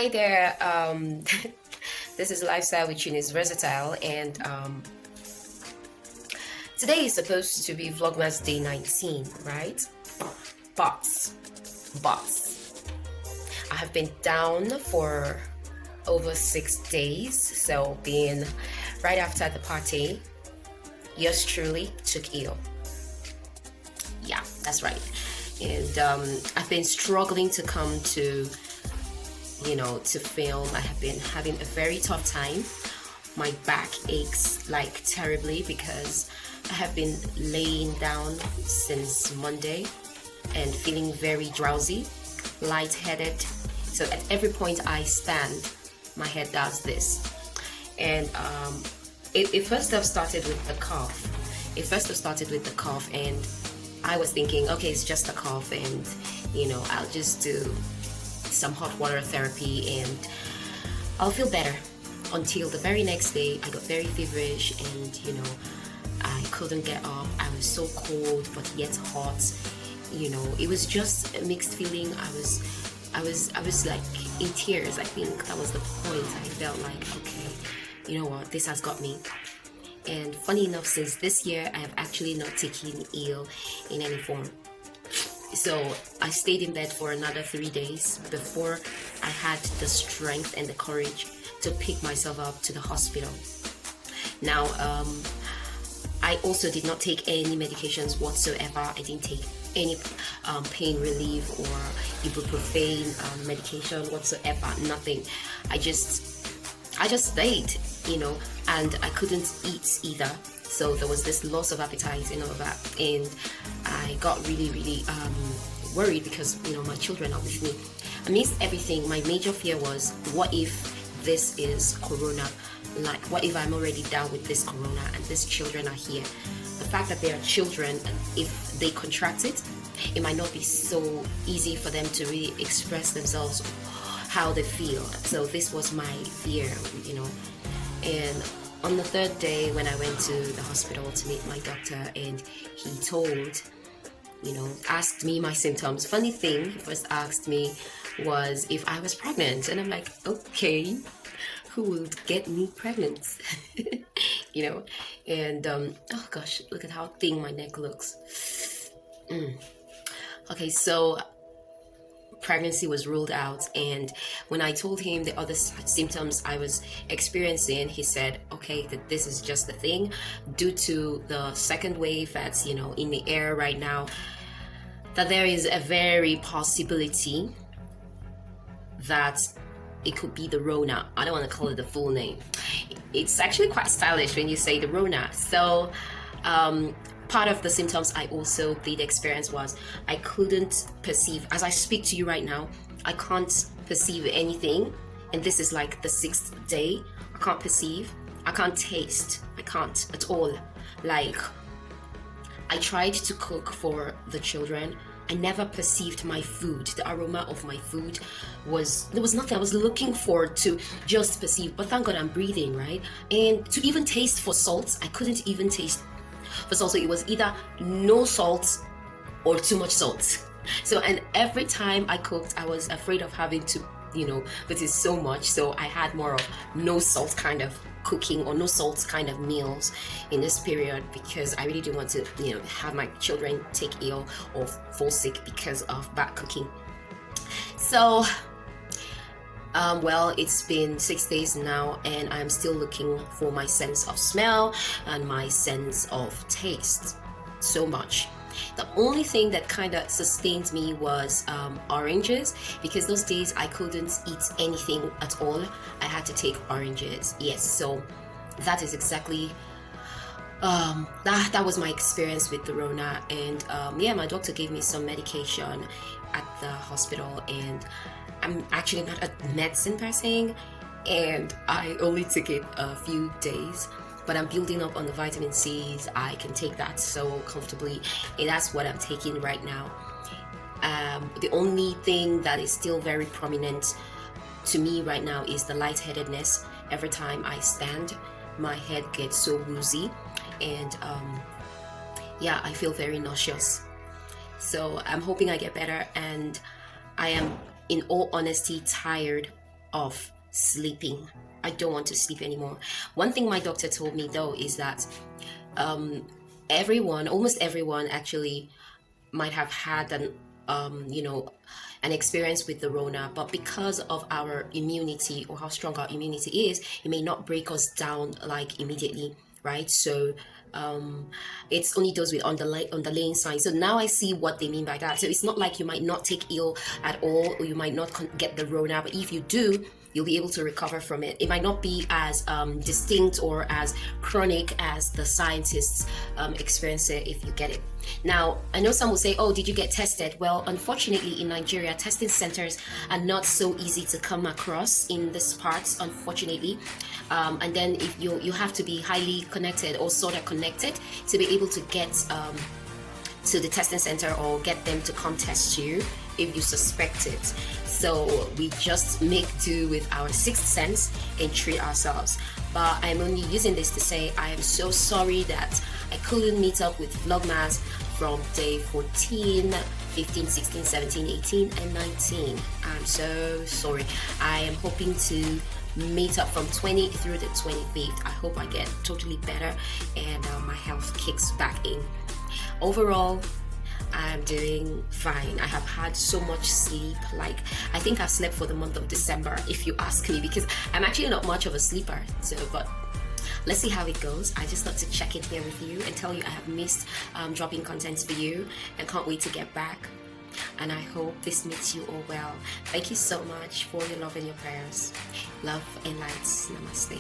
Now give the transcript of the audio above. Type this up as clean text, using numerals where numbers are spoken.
Hi there. This is Lifestyle with Is Versatile, and today is supposed to be Vlogmas Day 19, right? But, I have been down for over 6 days, so being right after the party, yours truly took ill. Yeah, that's right. And I've been struggling to come to film. I have been having a very tough time. My back aches like terribly because I have been laying down since Monday and feeling very drowsy, lightheaded. So at every point I stand, my head does this. And it first off started with the cough. And I was thinking, okay, it's just a cough, and I'll just do some hot water therapy and I'll feel better. Until the very next day, I got very feverish, and I couldn't get up. I was so cold but yet hot. It was just a mixed feeling. I was like in tears. I think that was the point. I felt like, okay, you know what, this has got me. And funny enough, since this year, I have actually not taken ill in any form. So I stayed in bed for another 3 days before I had the strength and the courage to pick myself up to the hospital. Now, I also did not take any medications whatsoever. I didn't take any pain relief or ibuprofen medication whatsoever. Nothing. I just stayed, and I couldn't eat either. So there was this loss of appetite and all that, and I got really worried because my children are with me. Amidst everything, my major fear was, what if this is corona? Like, what if I'm already down with this corona and these children are here? The fact that they are children, if they contract it, it might not be so easy for them to really express themselves how they feel. So this was my fear, and on the third day, when I went to the hospital to meet my doctor, and he asked me my symptoms. Funny thing, he first asked me was if I was pregnant, and I'm like, okay, who would get me pregnant? And oh gosh, look at how thin my neck looks. Okay, so pregnancy was ruled out, and when I told him the other symptoms I was experiencing, he said, okay, that this is just the thing due to the second wave that's in the air right now, that there is a very possibility that it could be the Rona. I don't want to call it the full name. It's actually quite stylish when you say the Rona. So part of the symptoms I also did experience was I couldn't perceive. As I speak to you right now, I can't perceive anything. And this is like the 6th day. I can't perceive. I can't taste. I can't at all. Like, I tried to cook for the children. I never perceived my food. The aroma of my food there was nothing I was looking for to just perceive. But thank God I'm breathing, right? And to even taste for salt, I couldn't even taste for salt. So it was either no salt or too much salt. So, and every time I cooked, I was afraid of having to, but it's so much. So I had more of no salt kind of cooking or no salt kind of meals in this period, because I really didn't want to, have my children take ill or fall sick because of bad cooking. So, well, it's been 6 days now, and I'm still looking for my sense of smell and my sense of taste so much. The only thing that kind of sustained me was oranges, because those days I couldn't eat anything at all. I had to take oranges. Yes, so that is exactly that was my experience with the Rona. And my doctor gave me some medication at the hospital, and I'm actually not a medicine person, and I only took it a few days, but I'm building up on the vitamin C's. I can take that so comfortably, and that's what I'm taking right now. The only thing that is still very prominent to me right now is the lightheadedness. Every time I stand, my head gets so woozy, and I feel very nauseous. So I'm hoping I get better, and I am, in all honesty, tired of sleeping. I don't want to sleep anymore. One thing my doctor told me though is that almost everyone actually might have had an experience with the Rona, but because of our immunity or how strong our immunity is, it may not break us down like immediately, right? So it's only those with underlying signs. So now I see what they mean by that. So it's not like you might not take ill at all, or you might not get the Rona, but if you do, you'll be able to recover from it. It might not be as distinct or as chronic as the scientists experience it if you get it. Now, I know some will say, oh, did you get tested? Well, unfortunately, in Nigeria, testing centers are not so easy to come across in this part, unfortunately. And then if you have to be highly connected or sort of connected to be able to get to the testing center or get them to come test you if you suspect it. So we just make do with our sixth sense and treat ourselves. But I'm only using this to say I am so sorry that I couldn't meet up with Vlogmas from day 14, 15, 16, 17, 18, and 19. I'm so sorry. I am hoping to meet up from 20 through the 25th. I hope I get totally better and my health kicks back in. Overall, I'm doing fine. I have had so much sleep. Like, I think I've slept for the month of December, if you ask me, because I'm actually not much of a sleeper. So, but let's see how it goes. I just thought to check in here with you and tell you I have missed dropping content for you and can't wait to get back. And I hope this meets you all well. Thank you so much for your love and your prayers. Love and lights. Namaste.